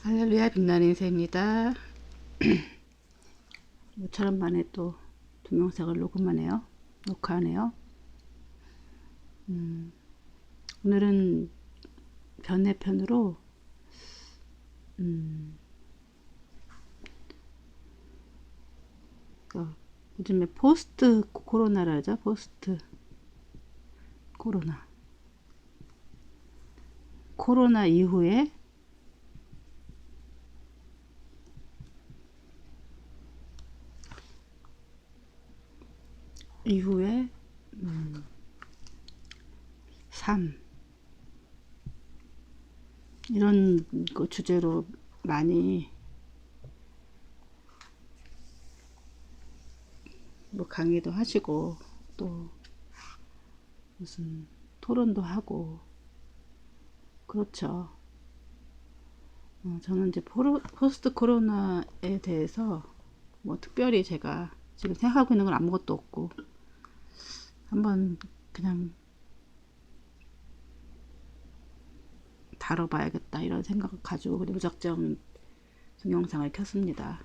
할렐루야, 빛나는 인생입니다. 모처럼 만에 또 동영상을 녹화하네요. 오늘은 변내편으로 그 요즘에 포스트 코로나라 하죠. 포스트 코로나. 코로나 이후에 삶, 이런 거 주제로 많이 뭐 강의도 하시고 또 무슨 토론도 하고 그렇죠. 저는 이제 포스트 코로나에 대해서 뭐 특별히 제가 지금 생각하고 있는 건 아무것도 없고 한번 그냥 다뤄봐야겠다 이런 생각을 가지고 그냥 무작정 동영상을 켰습니다.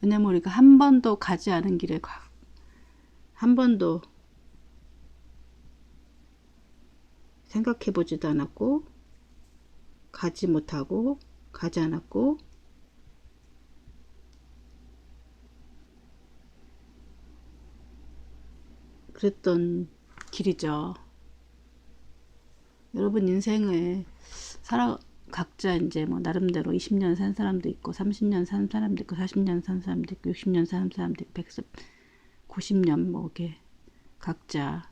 왜냐면 우리가 한 번도 가지 않은 길에 한 번도 생각해보지도 않았고 가지 못하고 가지 않았고 그랬던 길이죠. 여러분 인생을 각자 이제 뭐 나름대로 20년 산 사람도 있고 30년 산 사람도 있고 40년 산 사람도 있고 60년 산 사람도 있고 90년 뭐 이렇게 각자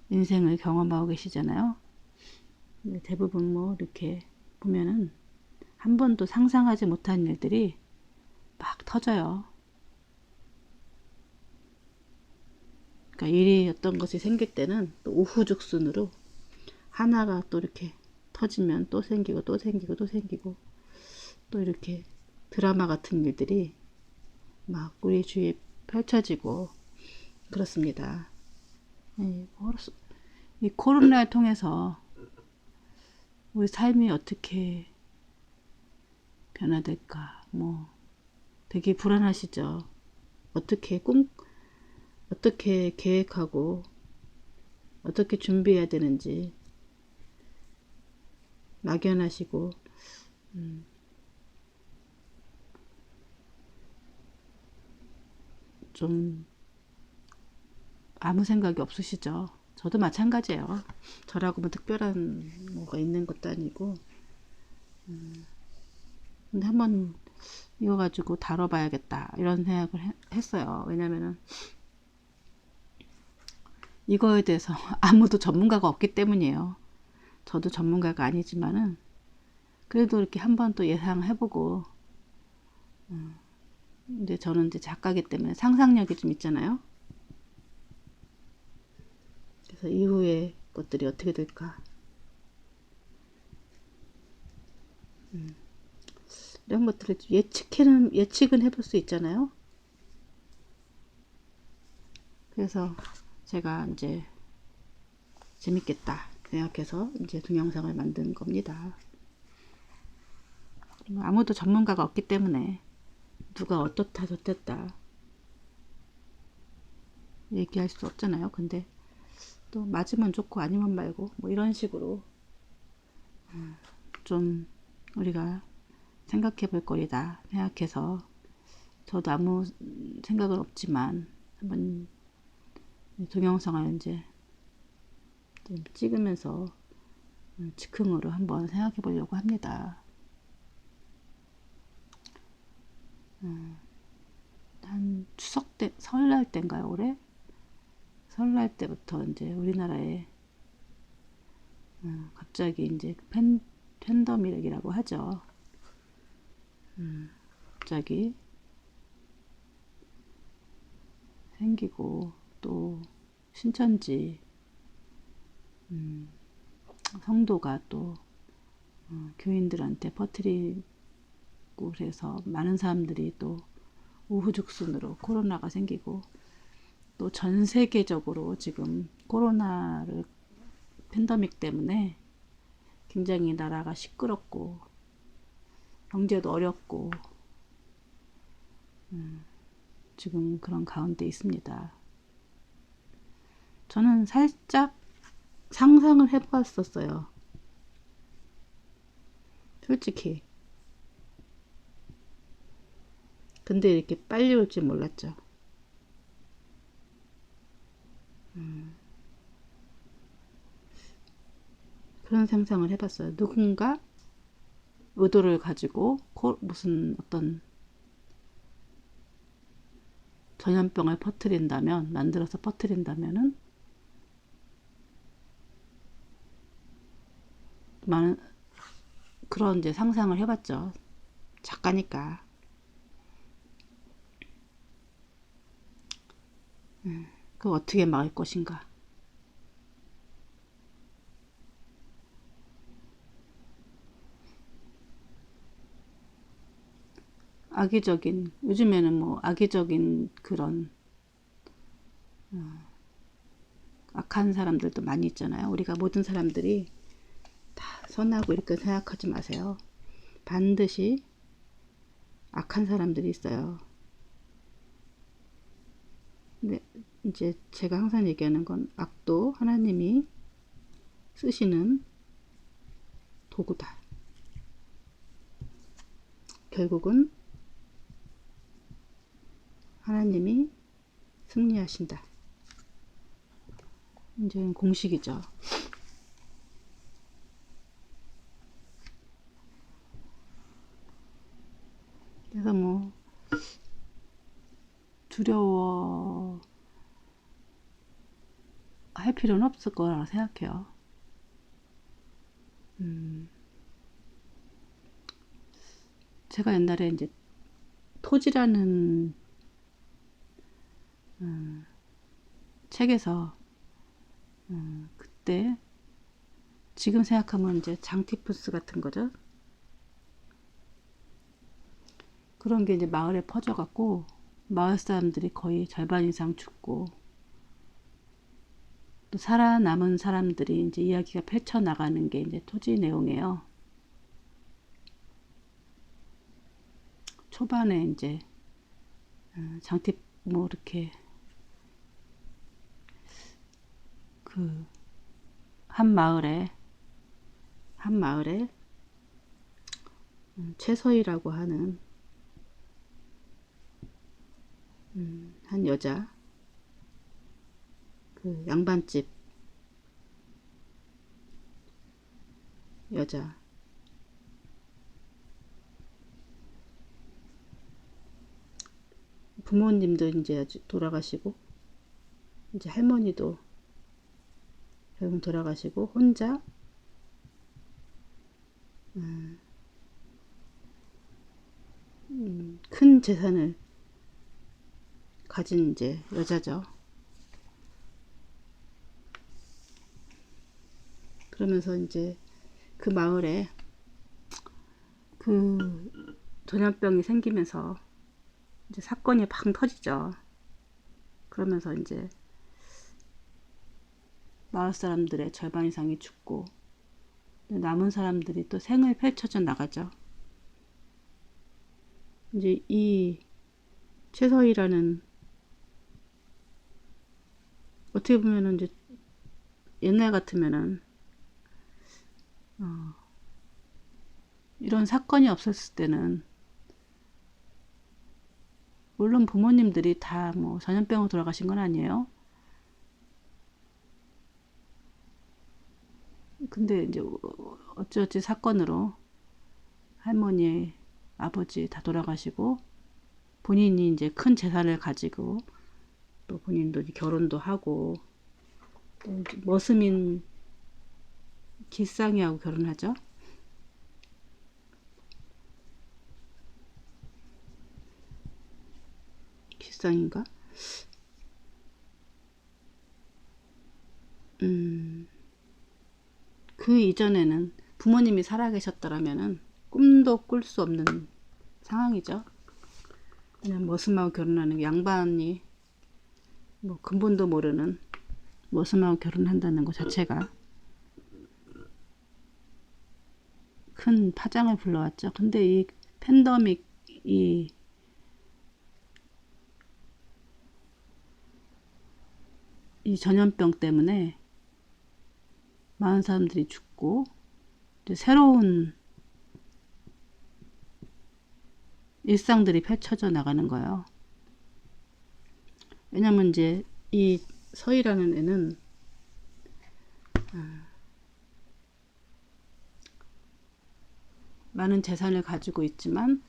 인생을 경험하고 계시잖아요. 대부분 뭐 이렇게 보면은 한 번도 상상하지 못한 일들이 막 터져요. 그러니까 일이 어떤 것이 생길 때는 또 우후죽순으로 하나가 또 이렇게 터지면 또 생기고 또 생기고 또 생기고 또 이렇게 드라마 같은 일들이 막 우리 주위에 펼쳐지고 그렇습니다. 이 코로나를 통해서 우리 삶이 어떻게 변화될까 뭐 되게 불안하시죠. 어떻게 어떻게 계획하고 어떻게 준비해야 되는지 막연하시고 좀 아무 생각이 없으시죠. 저도 마찬가지예요. 저라고 뭐 특별한 뭐가 있는 것도 아니고 근데 한번 이거 가지고 다뤄봐야겠다 이런 생각을 했어요. 왜냐면은 이거에 대해서 아무도 전문가가 없기 때문이에요. 저도 전문가가 아니지만은 그래도 이렇게 한번 또 예상해보고 근데 저는 이제 작가기 때문에 상상력이 좀 있잖아요. 그래서 이후에 것들이 어떻게 될까 이런 것들을 예측은 해볼 수 있잖아요. 그래서 제가 이제 재밌겠다 생각해서 이제 동영상을 만든 겁니다. 아무도 전문가가 없기 때문에 누가 어떻다 저떻다 얘기할 수 없잖아요. 근데 또 맞으면 좋고 아니면 말고 뭐 이런 식으로 좀 우리가 생각해 볼 거리다 생각해서 저도 아무 생각은 없지만 한번 동영상을 이제 좀 찍으면서 즉흥으로 한번 생각해 보려고 합니다. 한 추석 때, 설날 때인가요, 올해? 설날 때부터 이제 우리나라에 갑자기 이제 팬데믹이라고 하죠. 갑자기 생기고 또 신천지 성도가 또 교인들한테 퍼뜨리고 그래서 많은 사람들이 또 우후죽순으로 코로나가 생기고 또 전 세계적으로 지금 코로나를 팬데믹 때문에 굉장히 나라가 시끄럽고 경제도 어렵고 지금 그런 가운데 있습니다. 저는 살짝 상상을 해봤었어요. 솔직히. 근데 이렇게 빨리 올 줄 몰랐죠. 그런 상상을 해봤어요. 누군가 의도를 가지고 무슨 어떤 전염병을 퍼뜨린다면, 만들어서 퍼뜨린다면은 많은 그런 이제 상상을 해봤죠. 작가니까. 그거 어떻게 막을 것인가. 악의적인, 요즘에는 뭐 악의적인 그런 악한 사람들도 많이 있잖아요. 우리가 모든 사람들이 다 선하고 이렇게 생각하지 마세요. 반드시 악한 사람들이 있어요. 근데 이제 제가 항상 얘기하는 건 악도 하나님이 쓰시는 도구다. 결국은 하나님이 승리하신다. 이제는 공식이죠. 그래서 뭐 두려워 할 필요는 없을 거라 생각해요. 제가 옛날에 이제 토지라는 책에서 그때 지금 생각하면 이제 장티푸스 같은 거죠. 그런 게 이제 마을에 퍼져갖고 마을 사람들이 거의 절반 이상 죽고 또 살아남은 사람들이 이제 이야기가 펼쳐나가는 게 이제 토지 내용이에요. 초반에 이제 장티 뭐 이렇게 그 한 마을에 최서희라고 하는 한 여자, 그 양반집 여자, 부모님도 이제 돌아가시고 이제 할머니도 결국 돌아가시고 혼자 큰 재산을 가진 이제 여자죠. 그러면서 이제 그 마을에 그 전염병이 생기면서 이제 사건이 팡 터지죠. 그러면서 이제 마을 사람들의 절반 이상이 죽고 남은 사람들이 또 생을 펼쳐져 나가죠. 이제 이 최서희라는 어떻게 보면은 이제 옛날 같으면은 이런 사건이 없었을 때는 물론 부모님들이 다 뭐 전염병으로 돌아가신 건 아니에요. 근데 이제 어찌어찌 사건으로 할머니, 아버지 다 돌아가시고 본인이 이제 큰 재산을 가지고 또 본인도 결혼도 하고 또 머스민 기쌍이하고 결혼하죠. 기쌍인가? 그 이전에는 부모님이 살아계셨더라면은 꿈도 꿀 수 없는 상황이죠. 그냥 머슴하고 결혼하는 양반이 뭐 근본도 모르는 머슴하고 결혼한다는 것 자체가 큰 파장을 불러왔죠. 근데 이 팬데믹, 이 전염병 때문에 많은 사람들이 죽고 이제 새로운 일상들이 펼쳐져 나가는 거예요. 왜냐면 이제 이 서희라는 애는 많은 재산을 가지고 있지만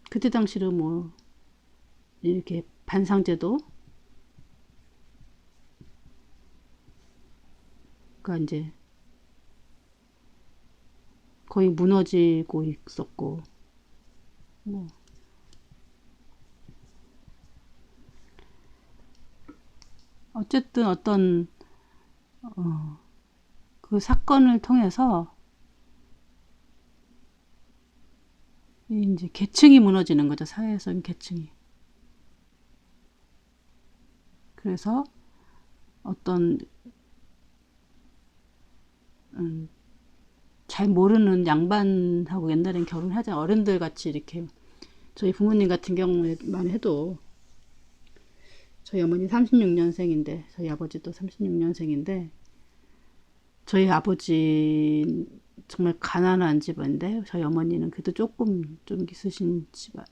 그때 당시로 뭐 이렇게 반상제도가 이제 거의 무너지고 있었고, 뭐 어쨌든 어떤 그 사건을 통해서 이제 계층이 무너지는 거죠. 사회에서는 계층이. 그래서 어떤 잘 모르는 양반하고 옛날엔 결혼하자 어른들 같이 이렇게, 저희 부모님 같은 경우에만 해도 저희 어머니 36년생인데 저희 아버지도 36년생인데 저희 아버지 정말 가난한 집안인데 저희 어머니는 그래도 조금 좀 있으신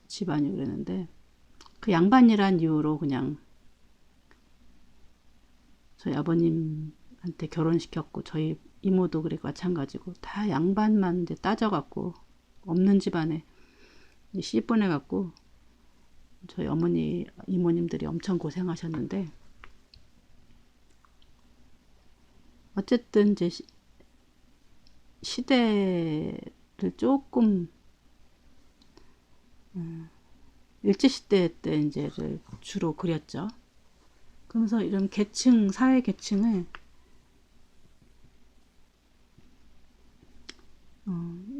집안이 그랬는데 그 양반이란 이유로 그냥 저희 아버님한테 결혼시켰고 저희 이모도 그래 마찬가지고 다 양반만 이제 따져갖고 없는 집안에 씨 보내갖고 저희 어머니 이모님들이 엄청 고생하셨는데 어쨌든 이제 시대를 조금 일제시대 때 이제를 주로 그렸죠. 그러면서 이런 계층, 사회 계층을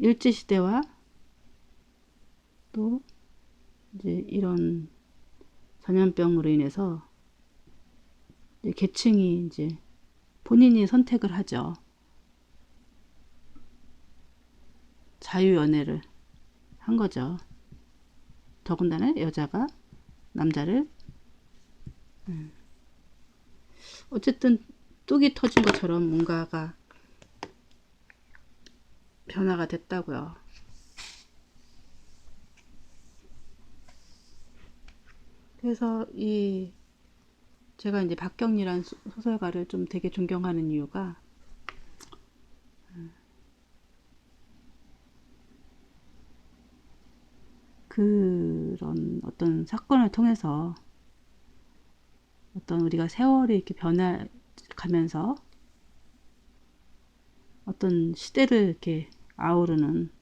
일제시대와 또 이제 이런 전염병으로 인해서 이제 계층이 이제 본인이 선택을 하죠. 자유연애를 한 거죠. 더군다나 여자가 남자를 어쨌든 뚝이 터진 것처럼 뭔가가 변화가 됐다고요. 그래서 제가 이제 박경리란 소설가를 좀 되게 존경하는 이유가 그런 어떤 사건을 통해서 어떤 우리가 세월이 이렇게 변해가면서 어떤 시대를 이렇게 아우르는,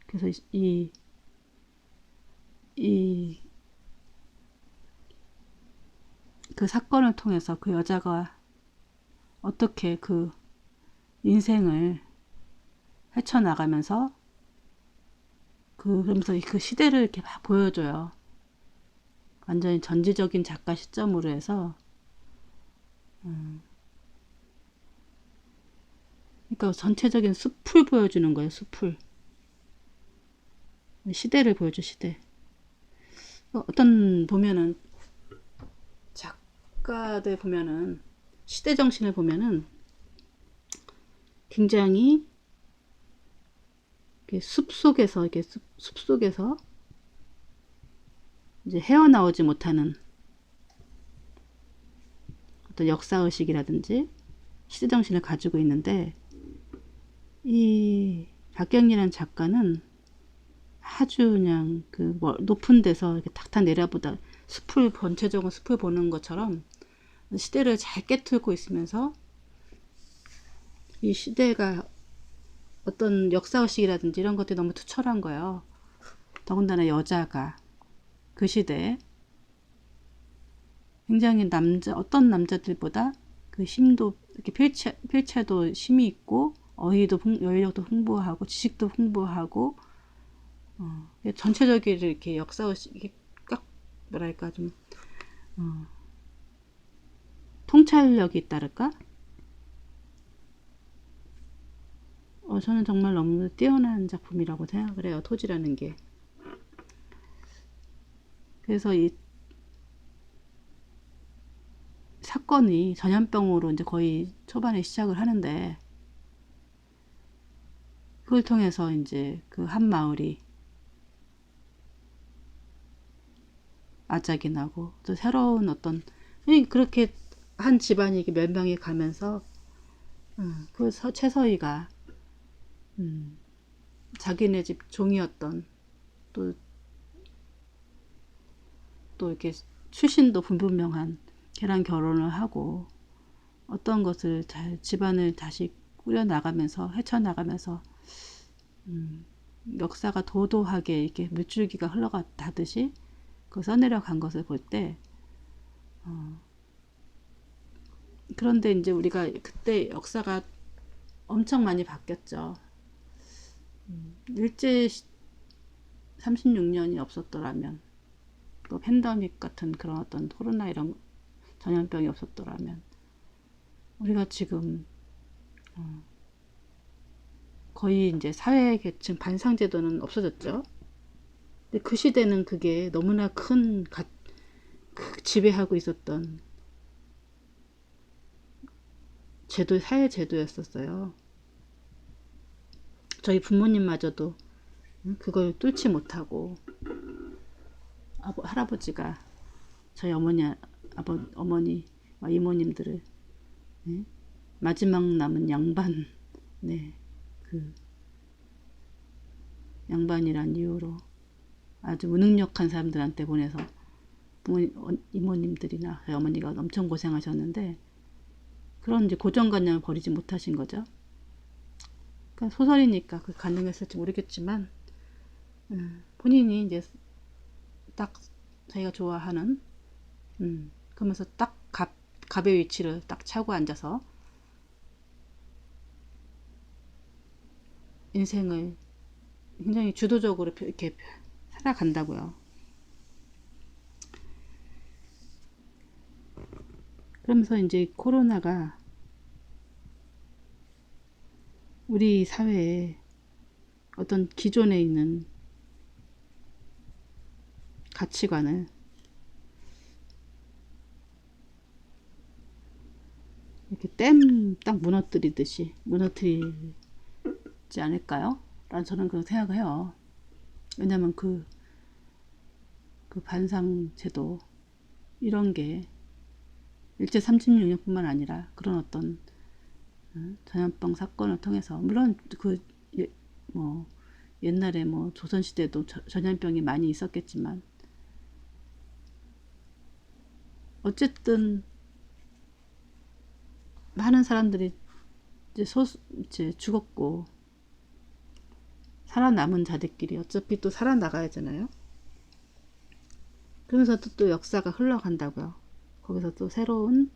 그래서 그 사건을 통해서 그 여자가 어떻게 그 인생을 헤쳐나가면서 그러면서 그 시대를 이렇게 막 보여줘요. 완전히 전지적인 작가 시점으로 해서 그러니까 전체적인 숲을 보여주는 거예요. 숲을, 시대를 보여줘. 시대. 어떤 보면은 작가들 보면은 시대 정신을 보면은 굉장히 숲 속에서 숲 속에서 이제 헤어나오지 못하는 어떤 역사의식이라든지 시대정신을 가지고 있는데 이 박경리라는 작가는 아주 그냥 그 높은 데서 이렇게 탁탁 내려보다 숲을, 전체적인 숲을 보는 것처럼 시대를 잘 깨뚫고 있으면서 이 시대가 어떤 역사의식이라든지 이런 것들이 너무 투철한 거예요. 더군다나 여자가 그 시대에 굉장히 어떤 남자들보다 그 힘도 이렇게 필체도 힘이 있고 여의력도 풍부하고 지식도 풍부하고 전체적으로 이렇게 역사의식이 딱 뭐랄까 좀 통찰력이 있다랄까 저는 정말 너무 뛰어난 작품이라고 생각을 해요. 토지라는 게. 그래서 이 사건이 전염병으로 이제 거의 초반에 시작을 하는데, 그걸 통해서 이제 그 한 마을이 아작이 나고, 또 새로운 어떤, 그렇게 한 집안이 멸망해 가면서, 그 최서희가 자기네 집 종이었던, 또 이렇게 출신도 불분명한 걔랑 결혼을 하고, 어떤 것을 잘 집안을 다시 꾸려나가면서 헤쳐나가면서 역사가 도도하게 이렇게 물줄기가 흘러가듯이 그 써내려 간 것을 볼 때, 그런데 이제 우리가 그때 역사가 엄청 많이 바뀌었죠. 일제 36년이 없었더라면, 또 팬데믹 같은 그런 어떤 코로나 이런 전염병이 없었더라면, 우리가 지금 거의 이제 사회계층 반상제도는 없어졌죠. 근데 그 시대는 그게 너무나 큰 지배하고 있었던 사회 제도였었어요. 저희 부모님마저도 그걸 뚫지 못하고, 할아버지가 저희 어머니와 이모님들을, 마지막 남은 양반, 그 양반이란 이유로 아주 무능력한 사람들한테 보내서 이모님들이나 저희 어머니가 엄청 고생하셨는데, 그런 이제 고정관념을 버리지 못하신 거죠. 그러니까 소설이니까 그 가능했을지 모르겠지만, 본인이 이제 딱 자기가 좋아하는, 그러면서 딱 갑의 위치를 딱 차고 앉아서 인생을 굉장히 주도적으로 이렇게 살아간다고요. 그러면서 이제 코로나가 우리 사회에 어떤 기존에 있는 가치관을 이렇게 댐 딱 무너뜨리듯이 무너뜨리지 않을까요? 라는 저는 그렇게 생각을 해요. 왜냐면 그 반상제도 이런 게 일제 36년뿐만 아니라 그런 어떤 전염병 사건을 통해서, 물론 뭐 옛날에 뭐 조선시대도 전염병이 많이 있었겠지만, 어쨌든 많은 사람들이 이제 죽었고, 살아남은 자들끼리 어차피 또 살아나가야 하잖아요. 그러면서 또 역사가 흘러간다고요. 거기서 또 새로운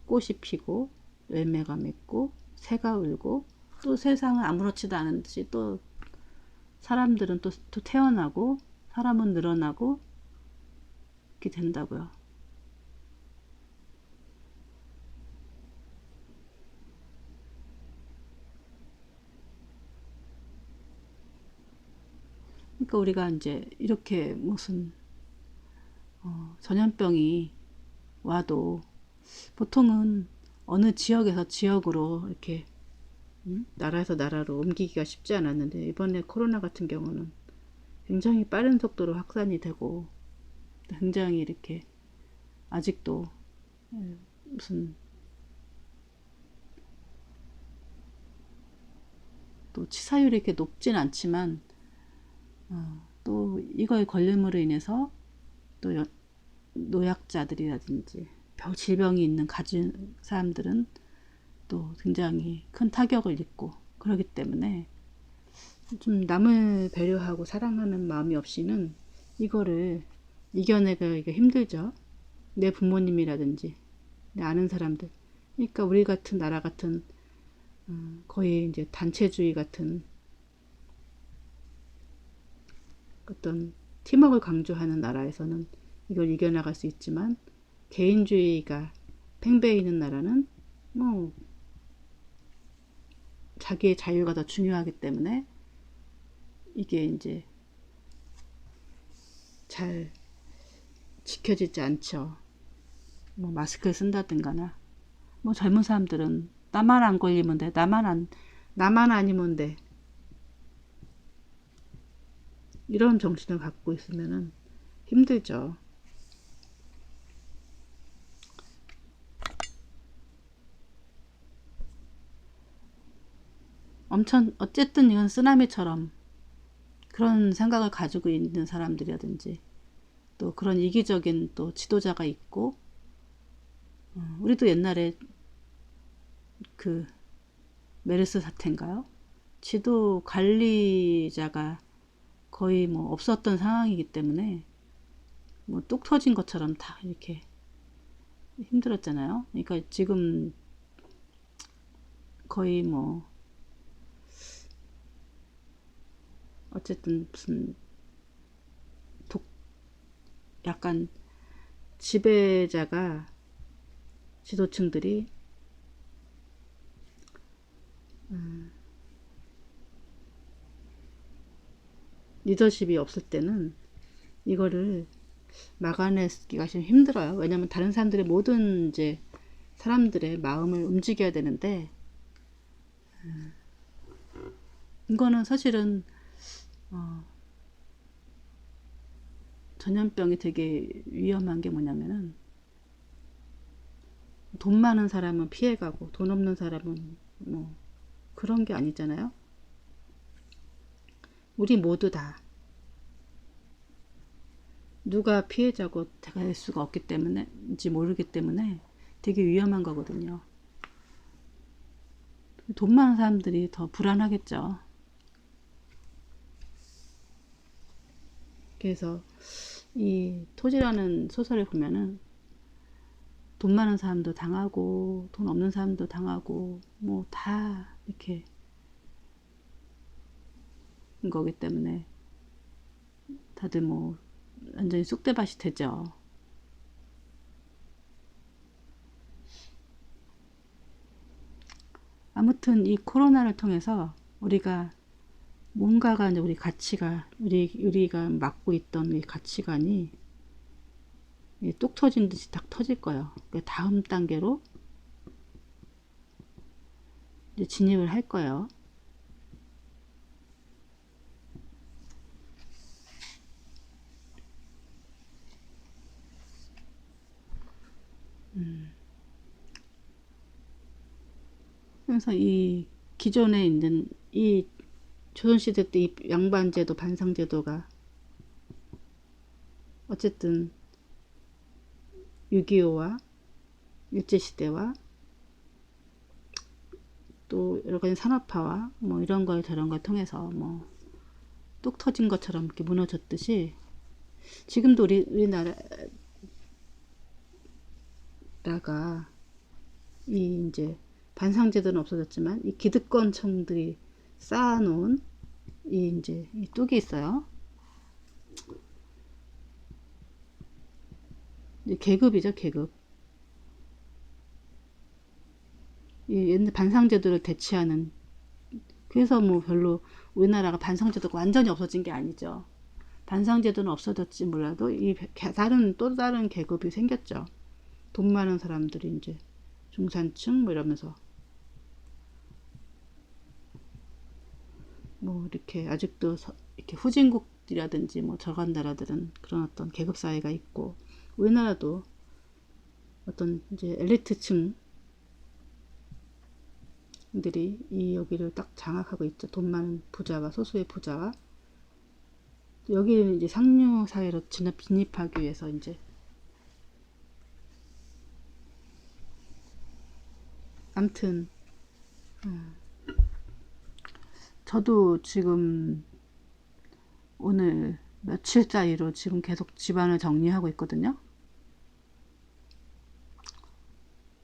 꽃이 피고, 열매가 맺고, 새가 울고, 또 세상은 아무렇지도 않은 듯이 또 사람들은 또 태어나고, 사람은 늘어나고, 이렇게 된다고요. 그러니까 우리가 이제 이렇게 무슨 전염병이 와도 보통은 어느 지역에서 지역으로 이렇게 나라에서 나라로 옮기기가 쉽지 않았는데, 이번에 코로나 같은 경우는 굉장히 빠른 속도로 확산이 되고, 굉장히 이렇게 아직도 무슨 또 치사율이 이렇게 높진 않지만, 또 이거에 걸림으로 인해서 또 노약자들이라든지 질병이 있는 가진 사람들은 또 굉장히 큰 타격을 입고, 그러기 때문에 좀 남을 배려하고 사랑하는 마음이 없이는 이거를 이겨내기가 힘들죠. 내 부모님이라든지 내 아는 사람들. 그러니까 우리 같은 나라 같은 거의 이제 단체주의 같은 어떤 팀워크를 강조하는 나라에서는 이걸 이겨나갈 수 있지만, 개인주의가 팽배해 있는 나라는 뭐 자기의 자유가 더 중요하기 때문에 이게 이제 잘 지켜지지 않죠. 뭐 마스크를 쓴다든가나, 뭐 젊은 사람들은 나만 안 걸리면 돼, 나만 아니면 돼, 이런 정신을 갖고 있으면은 힘들죠. 어쨌든 이건 쓰나미처럼 그런 생각을 가지고 있는 사람들이라든지, 또 그런 이기적인 또 지도자가 있고, 우리도 옛날에 그 메르스 사태인가요? 지도 관리자가 거의 뭐 없었던 상황이기 때문에 뭐 뚝 터진 것처럼 다 이렇게 힘들었잖아요. 그러니까 지금 거의 뭐 어쨌든 무슨 약간 지배자가, 지도층들이 리더십이 없을 때는 이거를 막아내기가 좀 힘들어요. 왜냐면 다른 사람들의 모든 이제 사람들의 마음을 움직여야 되는데, 이거는 사실은 전염병이 되게 위험한 게 뭐냐면은, 돈 많은 사람은 피해가고 돈 없는 사람은 뭐 그런 게 아니잖아요. 우리 모두 다 누가 피해자고 될 수가 없기 때문에인지 모르기 때문에 되게 위험한 거거든요. 돈 많은 사람들이 더 불안하겠죠. 그래서 이 토지라는 소설을 보면은 돈 많은 사람도 당하고 돈 없는 사람도 당하고 뭐 다 이렇게 거기 때문에 다들 뭐 완전히 쑥대밭이 되죠. 아무튼 이 코로나를 통해서 우리가 뭔가가 이제 우리가 맡고 있던 이 가치관이 뚝 터진 듯이 딱 터질 거예요. 그러니까 다음 단계로 이제 진입을 할 거예요. 그래서 이 기존에 있는 이 조선시대 때 이 양반제도, 반상제도가 어쨌든 6.25와 일제시대와 또 여러 가지 산업화와 뭐 이런 걸 저런 걸 통해서 뭐 뚝 터진 것처럼 이렇게 무너졌듯이, 지금도 우리나라가 이 이제 반상제도는 없어졌지만 이 기득권층들이 쌓아놓은 이 이제 이 뚝이 있어요. 이제 계급이죠, 계급. 이 옛날 반상제도를 대체하는. 그래서 뭐 별로 우리나라가 반상제도가 완전히 없어진 게 아니죠. 반상제도는 없어졌지 몰라도 이 또 다른 계급이 생겼죠. 돈 많은 사람들이 이제 중산층 뭐 이러면서 뭐 이렇게 아직도 이렇게 후진국이라든지 뭐 저간 나라들은 그런 어떤 계급 사회가 있고, 우리나라도 어떤 이제 엘리트층들이 이 여기를 딱 장악하고 있죠. 돈 많은 부자와 소수의 부자와. 여기는 이제 상류 사회로 진입하기 위해서 이제 암튼 저도 지금 오늘 며칠 사이로 지금 계속 집안을 정리하고 있거든요.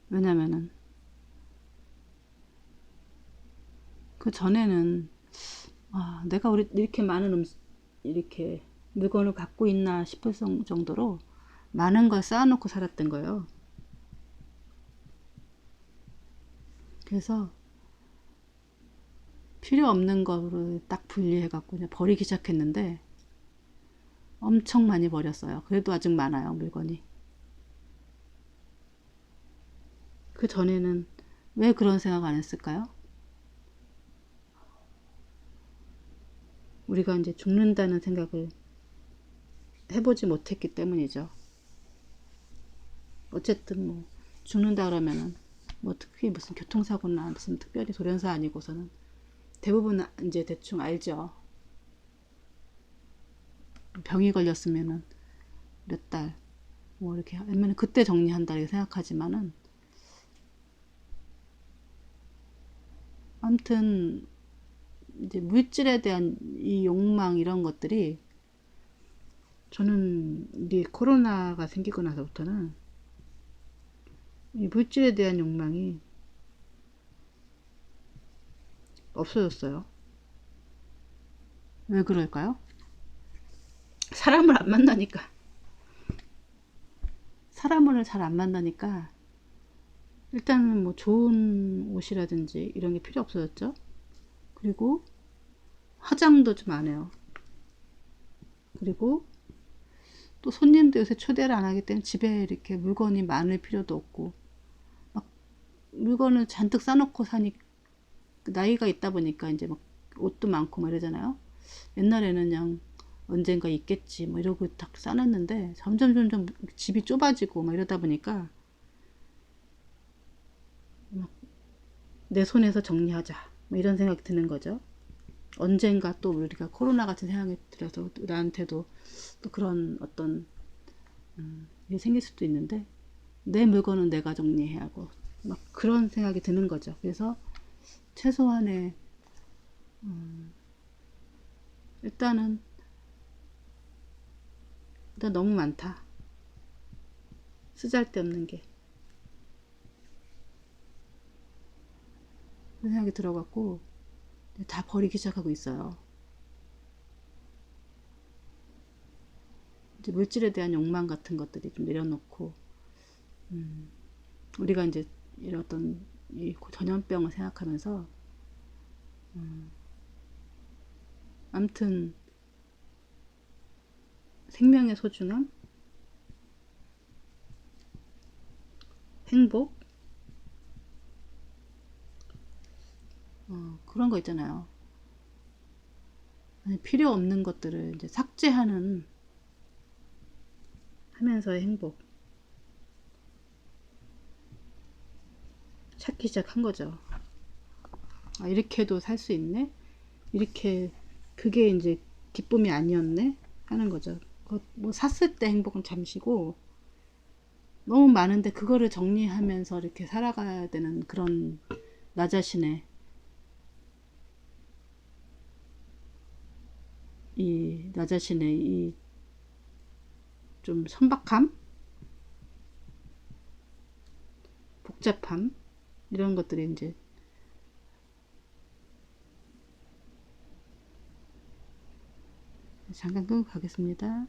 왜냐면은 그 전에는 내가 이렇게 많은 이렇게 물건을 갖고 있나 싶을 정도로 많은 걸 쌓아놓고 살았던 거예요. 그래서 필요 없는 거를 딱 분리해 갖고 그냥 버리기 시작했는데 엄청 많이 버렸어요. 그래도 아직 많아요, 물건이. 그 전에는 왜 그런 생각 안 했을까요? 우리가 이제 죽는다는 생각을 해보지 못했기 때문이죠. 어쨌든 뭐 죽는다 그러면은 뭐 특히 무슨 교통사고나 무슨 특별히 돌연사 아니고서는 대부분 이제 대충 알죠. 병이 걸렸으면은 몇 달 뭐 이렇게 하면 그때 정리한다 이렇게 생각하지만은 아무튼 이제 물질에 대한 이 욕망 이런 것들이 저는 이제 코로나가 생기고 나서부터는 이 물질에 대한 욕망이 없어졌어요. 왜 그럴까요? 사람을 안 만나니까. 사람을 잘 안 만나니까 일단은 뭐 좋은 옷이라든지 이런 게 필요 없어졌죠. 그리고 화장도 좀 안 해요. 그리고 또 손님도 요새 초대를 안 하기 때문에 집에 이렇게 물건이 많을 필요도 없고 막 물건을 잔뜩 싸놓고 사니 나이가 있다 보니까 이제 막 옷도 많고 막 이러잖아요. 옛날에는 그냥 언젠가 있겠지 뭐 이러고 딱 싸놨는데 점점 집이 좁아지고 막 이러다 보니까 내 손에서 정리하자 뭐 이런 생각이 드는 거죠. 언젠가 또 우리가 코로나 같은 상황이 들어서 나한테도 또 그런 어떤 일이 생길 수도 있는데 내 물건은 내가 정리해야 하고 막 그런 생각이 드는 거죠. 그래서 최소한의 일단 너무 많다. 쓰잘데없는 게 그런 생각이 들어갖고 다 버리기 시작하고 있어요. 이제 물질에 대한 욕망 같은 것들이 좀 내려놓고 우리가 이제 이런 어떤 이 전염병을 생각하면서 아무튼 생명의 소중함, 행복 그런 거 있잖아요. 필요 없는 것들을 이제 삭제하는 하면서의 행복 찾기 시작한 거죠. 아, 이렇게도 살 수 있네? 이렇게 그게 이제 기쁨이 아니었네? 하는 거죠. 뭐 샀을 때 행복은 잠시고 너무 많은데 그거를 정리하면서 이렇게 살아가야 되는 그런 나 자신의 이 좀 선박함, 복잡함 이런 것들이 이제 잠깐 끄고 가겠습니다.